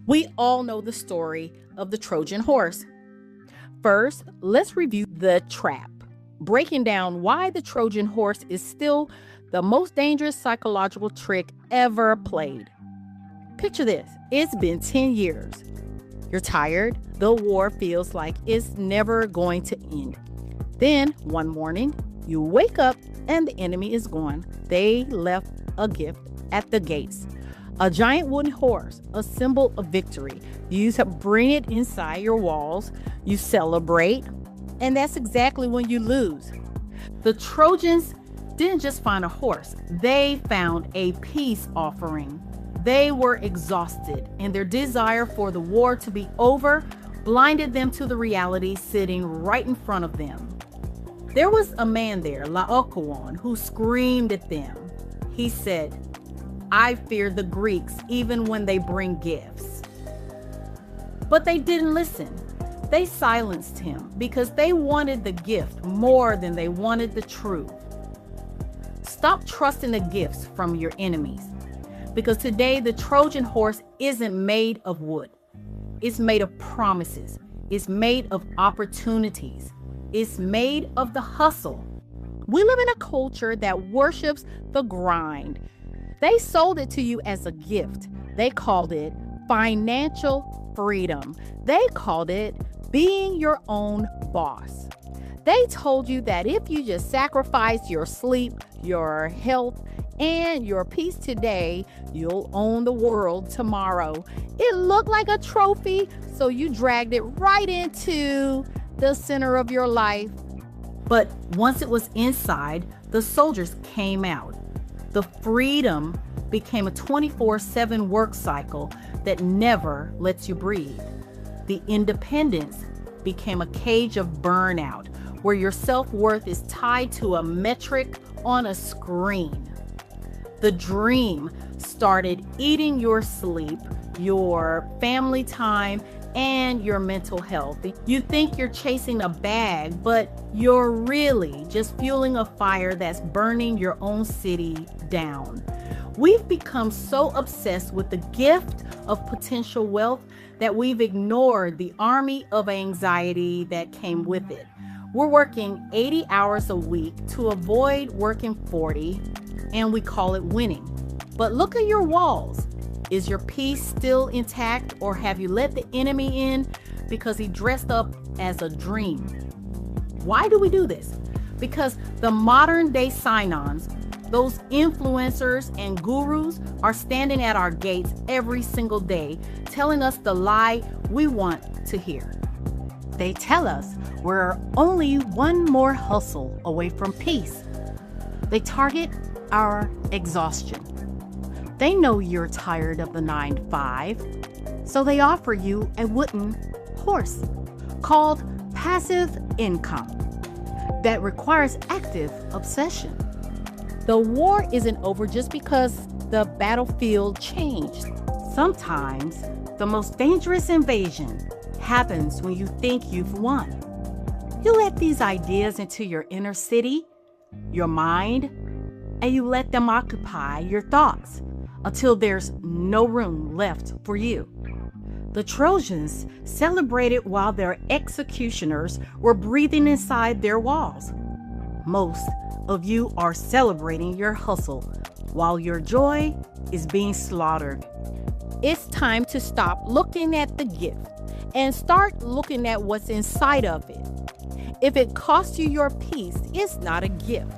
We all know the story of the Trojan horse. First, let's review the trap, breaking down why the Trojan horse is still the most dangerous psychological trick ever played. Picture this: it's been 10 years. You're tired, the war feels like it's never going to end. Then, one morning, you wake up and the enemy is gone. They left a gift at the gates. A giant wooden horse, a symbol of victory. You bring it inside your walls, you celebrate, and that's exactly when you lose. The Trojans didn't just find a horse, they found a peace offering. They were exhausted, and their desire for the war to be over blinded them to the reality sitting right in front of them. There was a man there, Laocoon, who screamed at them. He said, "I fear the Greeks even when they bring gifts." But they didn't listen. They silenced him because they wanted the gift more than they wanted the truth. Stop trusting the gifts from your enemies, because today the Trojan horse isn't made of wood. It's made of promises. It's made of opportunities. It's made of the hustle. We live in a culture that worships the grind. They sold it to you as a gift. They called it financial freedom. They called it being your own boss. They told you that if you just sacrifice your sleep, your health, and your peace today, you'll own the world tomorrow. It looked like a trophy, so you dragged it right into the center of your life. But once it was inside, the soldiers came out. The freedom became a 24/7 work cycle that never lets you breathe. The independence became a cage of burnout where your self-worth is tied to a metric on a screen. The dream started eating your sleep, your family time, and your mental health. You think you're chasing a bag, but you're really just fueling a fire that's burning your own city down. We've become so obsessed with the gift of potential wealth that we've ignored the army of anxiety that came with it. We're working 80 hours a week to avoid working 40, and we call it winning. But look at your walls. Is your peace still intact, or have you let the enemy in because he dressed up as a dream? Why do we do this? Because the modern day sign-ons, those influencers and gurus, are standing at our gates every single day telling us the lie we want to hear. They tell us we're only one more hustle away from peace. They target our exhaustion. They know you're tired of the 9 to 5, so they offer you a wooden horse called passive income that requires active obsession. The war isn't over just because the battlefield changed. Sometimes the most dangerous invasion happens when you think you've won. You let these ideas into your inner city, your mind, and you let them occupy your thoughts until there's no room left for you. The Trojans celebrated while their executioners were breathing inside their walls. Most of you are celebrating your hustle while your joy is being slaughtered. It's time to stop looking at the gift and start looking at what's inside of it. If it costs you your peace, it's not a gift.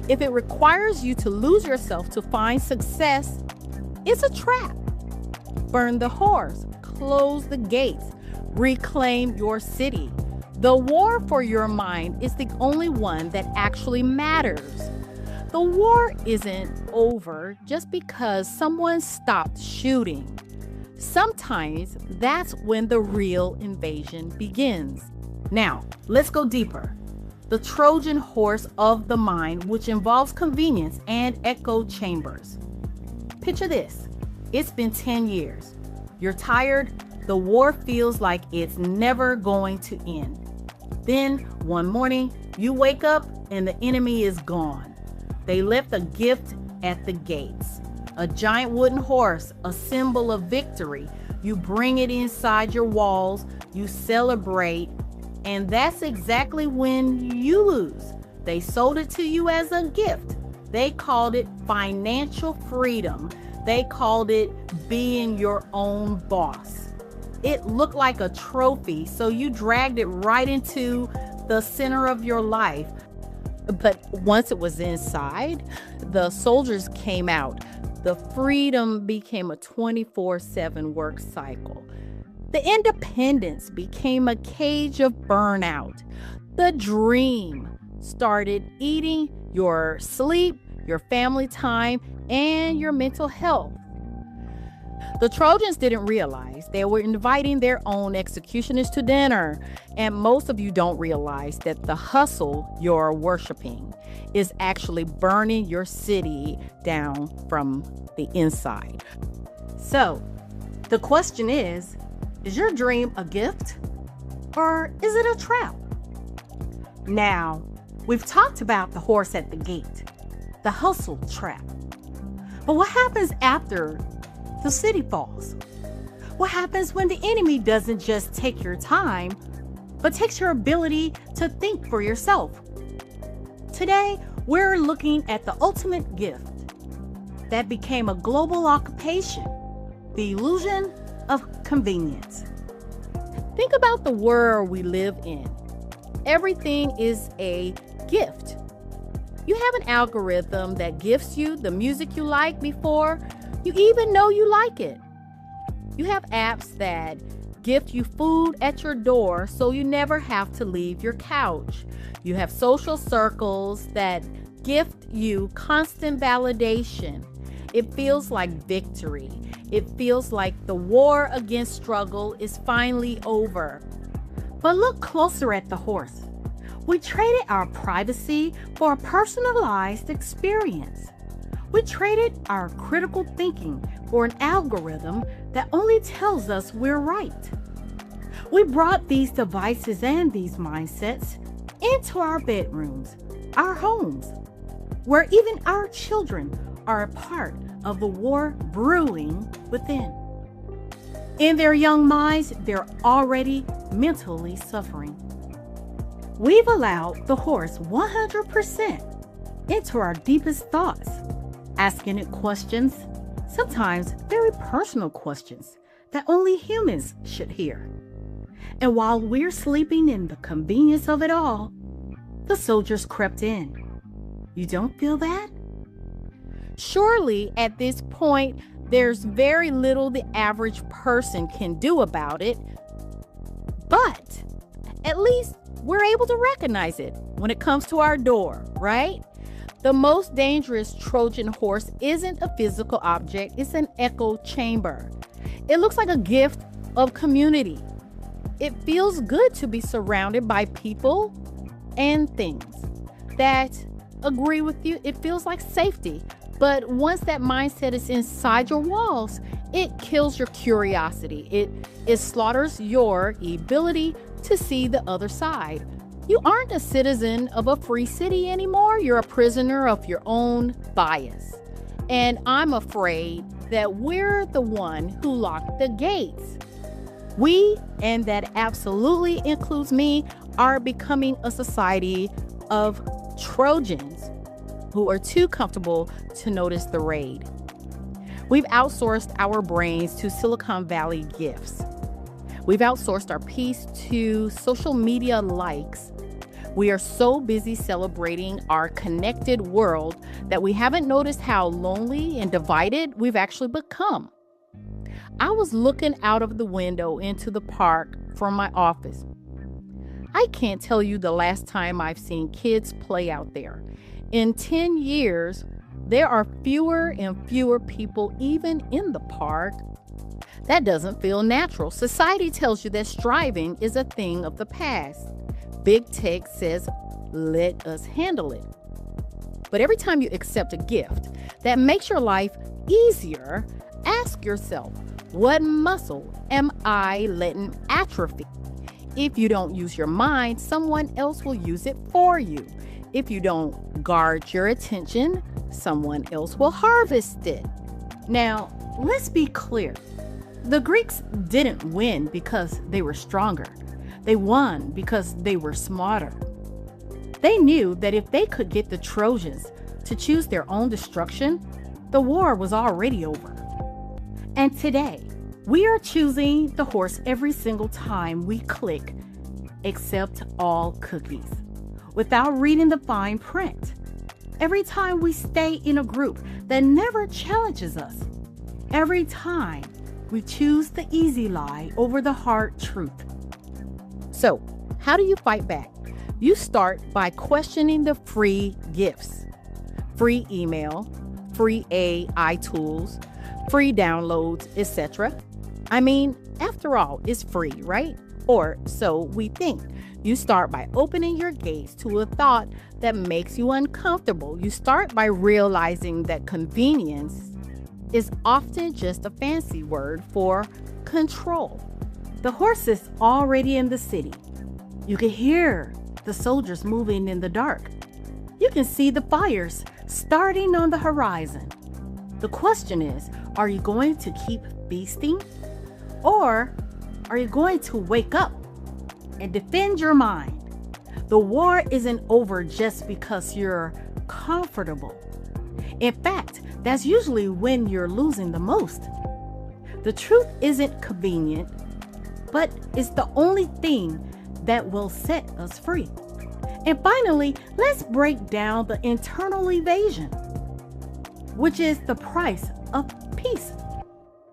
If it requires you to lose yourself to find success, it's a trap. Burn the horse, close the gates, reclaim your city. The war for your mind is the only one that actually matters. The war isn't over just because someone stopped shooting. Sometimes that's when the real invasion begins. Now, let's go deeper. The Trojan horse of the mind, which involves convenience and echo chambers. Picture this: it's been 10 years. You're tired. The war feels like it's never going to end. Then one morning, you wake up and the enemy is gone. They left a gift at the gates. A giant wooden horse, a symbol of victory. You bring it inside your walls, you celebrate, and that's exactly when you lose. They sold it to you as a gift. They called it financial freedom. They called it being your own boss. It looked like a trophy, so you dragged it right into the center of your life. But once it was inside, the soldiers came out. The freedom became a 24/7 work cycle. The independence became a cage of burnout. The dream started eating your sleep, your family time, and your mental health. The Trojans didn't realize they were inviting their own executioners to dinner. And most of you don't realize that the hustle you're worshiping is actually burning your city down from the inside. So the question is your dream a gift or is it a trap? Now, we've talked about the horse at the gate, the hustle trap. But what happens after the city falls? What happens when the enemy doesn't just take your time, but takes your ability to think for yourself? Today, we're looking at the ultimate gift that became a global occupation, the illusion of convenience. Think about the world we live in. Everything is a gift. You have an algorithm that gifts you the music you like before you even know you like it. You have apps that gift you food at your door so you never have to leave your couch. You have social circles that gift you constant validation. It feels like victory. It feels like the war against struggle is finally over. But look closer at the horse. We traded our privacy for a personalized experience. We traded our critical thinking for an algorithm that only tells us we're right. We brought these devices and these mindsets into our bedrooms, our homes, where even our children are a part of the war brewing within. In their young minds, they're already mentally suffering. We've allowed the horse 100% into our deepest thoughts, asking it questions, sometimes very personal questions that only humans should hear. And while we're sleeping in the convenience of it all, the soldiers crept in. You don't feel that? Surely at this point, there's very little the average person can do about it, but at least we're able to recognize it when it comes to our door, right? The most dangerous Trojan horse isn't a physical object, it's an echo chamber. It looks like a gift of community. It feels good to be surrounded by people and things that agree with you. It feels like safety. But once that mindset is inside your walls, it kills your curiosity. It slaughters your ability to see the other side. You aren't a citizen of a free city anymore. You're a prisoner of your own bias. And I'm afraid that we're the one who locked the gates. We, and that absolutely includes me, are becoming a society of Trojans who are too comfortable to notice the raid. We've outsourced our brains to Silicon Valley gifts. We've outsourced our peace to social media likes. We are so busy celebrating our connected world that we haven't noticed how lonely and divided we've actually become. I was looking out of the window into the park from my office. I can't tell you the last time I've seen kids play out there. In 10 years, there are fewer and fewer people even in the park. That doesn't feel natural. Society tells you that striving is a thing of the past. Big tech says, let us handle it. But every time you accept a gift that makes your life easier, ask yourself, what muscle am I letting atrophy? If you don't use your mind, someone else will use it for you. If you don't guard your attention, someone else will harvest it. Now, let's be clear. The Greeks didn't win because they were stronger. They won because they were smarter. They knew that if they could get the Trojans to choose their own destruction, the war was already over. And today, we are choosing the horse every single time we click accept all cookies without reading the fine print. Every time we stay in a group that never challenges us. Every time we choose the easy lie over the hard truth. So, how do you fight back? You start by questioning the free gifts. Free email, free AI tools, free downloads, etc. I mean, after all, it's free, right? Or so we think. You start by opening your gates to a thought that makes you uncomfortable. You start by realizing that convenience is often just a fancy word for control. The horse is already in the city. You can hear the soldiers moving in the dark. You can see the fires starting on the horizon. The question is, are you going to keep feasting? Or are you going to wake up and defend your mind? The war isn't over just because you're comfortable. In fact, that's usually when you're losing the most. The truth isn't convenient, but it's the only thing that will set us free. And finally, let's break down the internal evasion, which is the price of peace.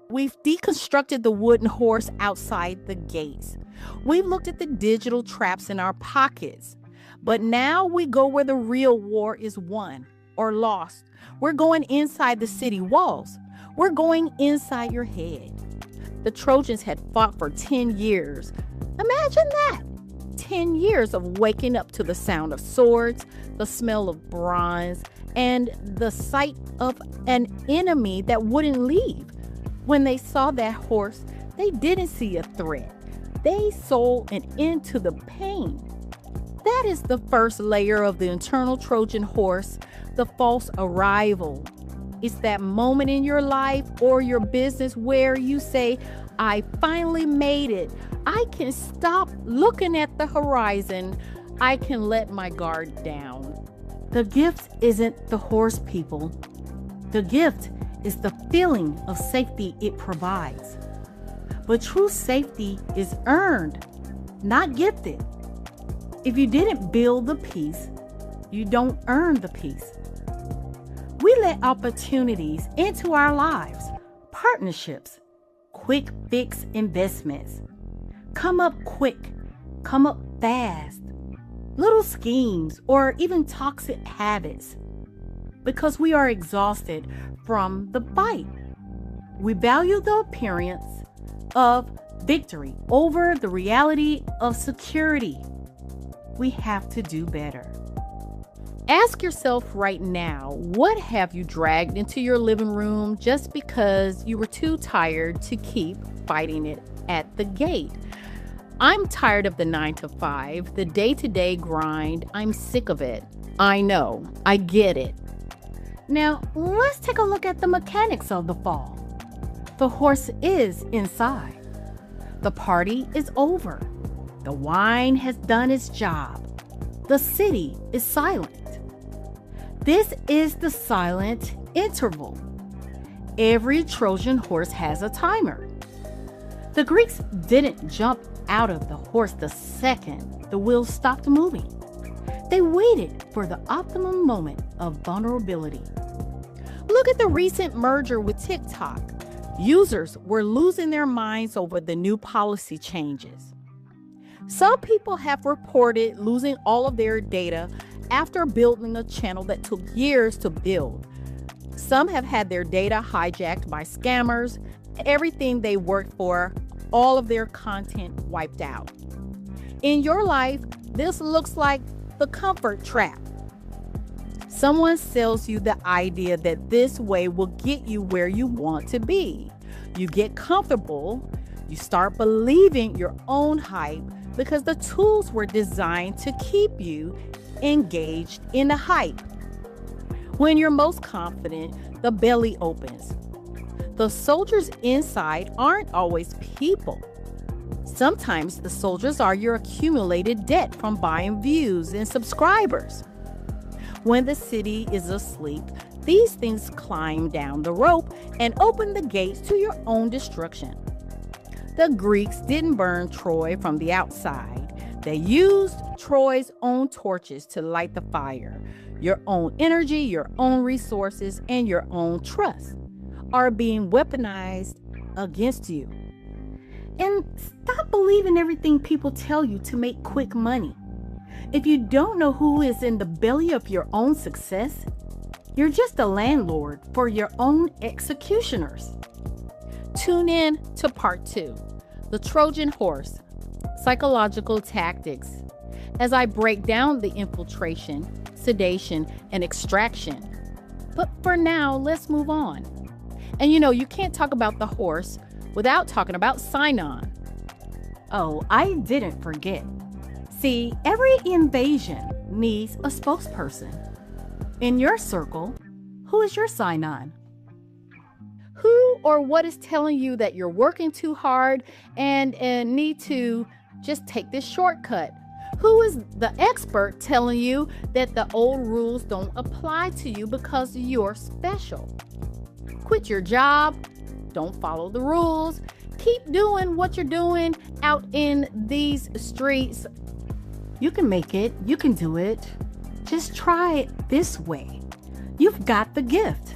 We've deconstructed the wooden horse outside the gates. We've looked at the digital traps in our pockets. But now we go where the real war is won or lost. We're going inside the city walls. We're going inside your head. The Trojans had fought for 10 years. Imagine that. 10 years of waking up to the sound of swords, the smell of bronze, and the sight of an enemy that wouldn't leave. When they saw that horse, they didn't see a threat. They saw an end to the pain. That is the first layer of the internal Trojan horse, the false arrival. It's that moment in your life or your business where you say, I finally made it. I can stop looking at the horizon. I can let my guard down. The gift isn't the horse, people. The gift is the feeling of safety it provides. But true safety is earned, not gifted. If you didn't build the peace, you don't earn the peace. We let opportunities into our lives, partnerships, quick fix investments, come up quick, come up fast, little schemes, or even toxic habits, because we are exhausted from the fight. We value the appearance of victory over the reality of security. We have to do better. Ask yourself right now, what have you dragged into your living room just because you were too tired to keep fighting it at the gate? I'm tired of the 9 to 5, the day-to-day grind. I'm sick of it. I know. I get it. Now, let's take a look at the mechanics of the fall. The horse is inside. The party is over. The wine has done its job. The city is silent. This is the silent interval. Every Trojan horse has a timer. The Greeks didn't jump out of the horse the second the wheels stopped moving. They waited for the optimum moment of vulnerability. Look at the recent merger with TikTok. Users were losing their minds over the new policy changes. Some people have reported losing all of their data after building a channel that took years to build. Some have had their data hijacked by scammers, everything they worked for, all of their content wiped out. In your life, this looks like the comfort trap. Someone sells you the idea that this way will get you where you want to be. You get comfortable, you start believing your own hype because the tools were designed to keep you engaged in the hype. When you're most confident, the belly opens. the soldiers inside aren't always people. Sometimes the soldiers are your accumulated debt from buying views and subscribers. When the city is asleep, these things climb down the rope and open the gates to your own destruction. The Greeks didn't burn Troy from the outside. They used Troy's own torches to light the fire. Your own energy, your own resources, and your own trust are being weaponized against you. And stop believing everything people tell you to make quick money. If you don't know who is in the belly of your own success, you're just a landlord for your own executioners. Tune in to part 2, The Trojan Horse, Psychological Tactics, as I break down the infiltration, sedation, and extraction. But for now, let's move on. And you can't talk about the horse without talking about Sinon. Oh, I didn't forget. See, every invasion needs a spokesperson. In your circle, who is your Sinon? Who or what is telling you that you're working too hard and need to just take this shortcut? Who is the expert telling you that the old rules don't apply to you because you're special? Quit your job. Don't follow the rules. Keep doing what you're doing out in these streets. You can make it. You can do it. Just try it this way. You've got the gift.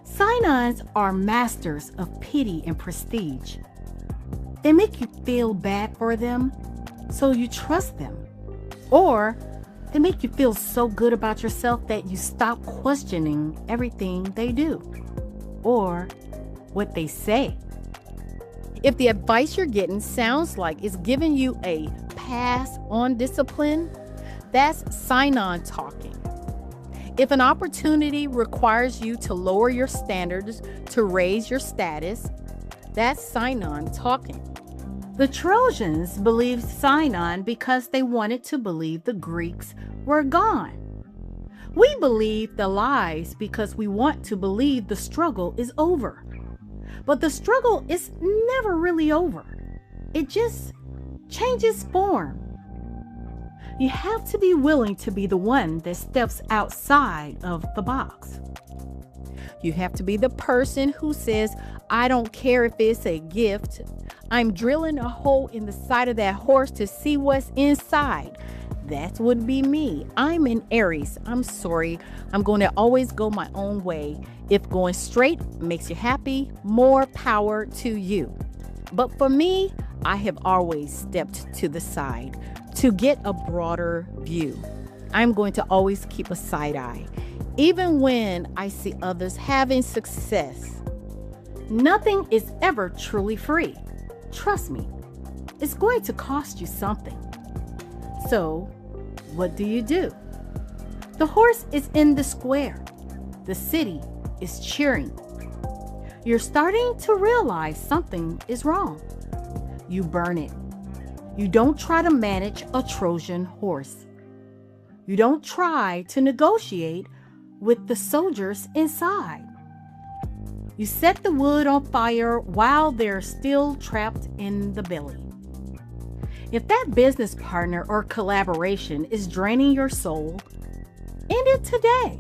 Sinons are masters of pity and prestige. They make you feel bad for them, so you trust them. Or they make you feel so good about yourself that you stop questioning everything they do or what they say. If the advice you're getting sounds like it's giving you a pass on discipline, that's Sinon talking. If an opportunity requires you to lower your standards to raise your status, that's Sinon talking. The Trojans believed Sinon because they wanted to believe the Greeks were gone. We believe the lies because we want to believe the struggle is over. But the struggle is never really over. It just changes form. You have to be willing to be the one that steps outside of the box. You have to be the person who says, I don't care if it's a gift. I'm drilling a hole in the side of that horse to see what's inside. That would be me. I'm in Aries. I'm sorry. I'm going to always go my own way. If going straight makes you happy, more power to you. But for me, I have always stepped to the side to get a broader view. I'm going to always keep a side eye, even when I see others having success. Nothing is ever truly free. Trust me, it's going to cost you something. So, what do? The horse is in the square. The city is cheering. You're starting to realize something is wrong. You burn it. You don't try to manage a Trojan horse. You don't try to negotiate with the soldiers inside. You set the wood on fire while they're still trapped in the belly. If that business partner or collaboration is draining your soul, end it today.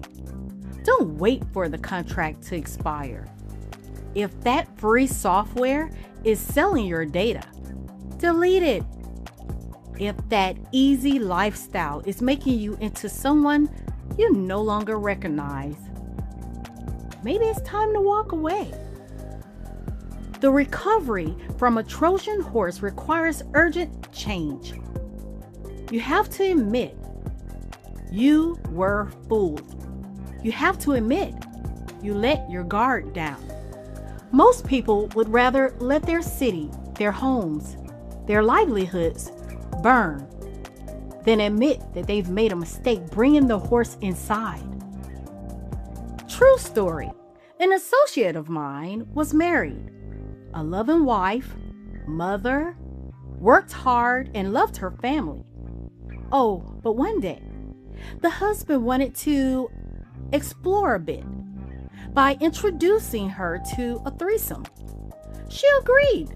Don't wait for the contract to expire. If that free software is selling your data, delete it. If that easy lifestyle is making you into someone you no longer recognize, maybe it's time to walk away. The recovery from a Trojan horse requires urgent change. You have to admit you were fooled. You have to admit you let your guard down. Most people would rather let their city, their homes, their livelihoods burn than admit that they've made a mistake bringing the horse inside. True story. An associate of mine was married, a loving wife, mother, worked hard and loved her family. Oh, but one day, the husband wanted to explore a bit. by introducing her to a threesome. She agreed.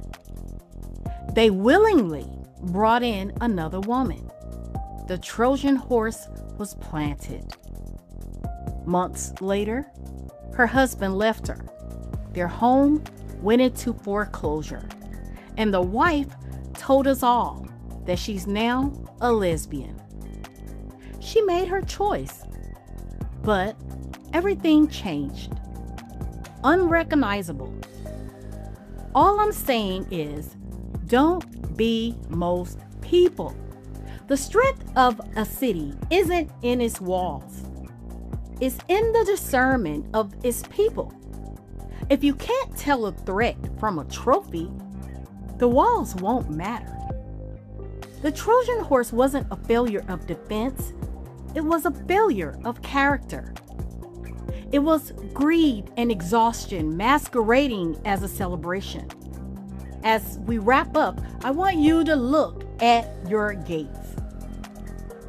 They willingly brought in another woman. The Trojan horse was planted. Months later, her husband left her. Their home went into foreclosure, and the wife told us all that she's now a lesbian. She made her choice, but everything changed. Unrecognizable. All I'm saying is, don't be most people. The strength of a city isn't in its walls. It's in the discernment of its people. If you can't tell a threat from a trophy, the walls won't matter. The Trojan horse wasn't a failure of defense. It was a failure of character. It was greed and exhaustion masquerading as a celebration. As we wrap up, I want you to look at your gates.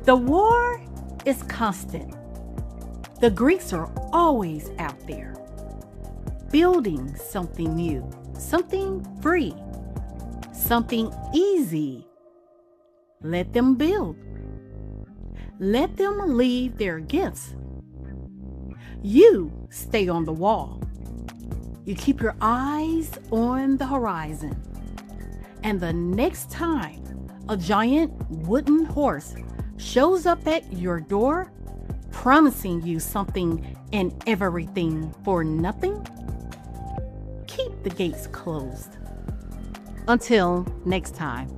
The war is constant. The Greeks are always out there, building something new, something free, something easy. Let them build. Let them leave their gifts. You stay on the wall. You keep your eyes on the horizon. And the next time a giant wooden horse shows up at your door, promising you something and everything for nothing, keep the gates closed. Until next time.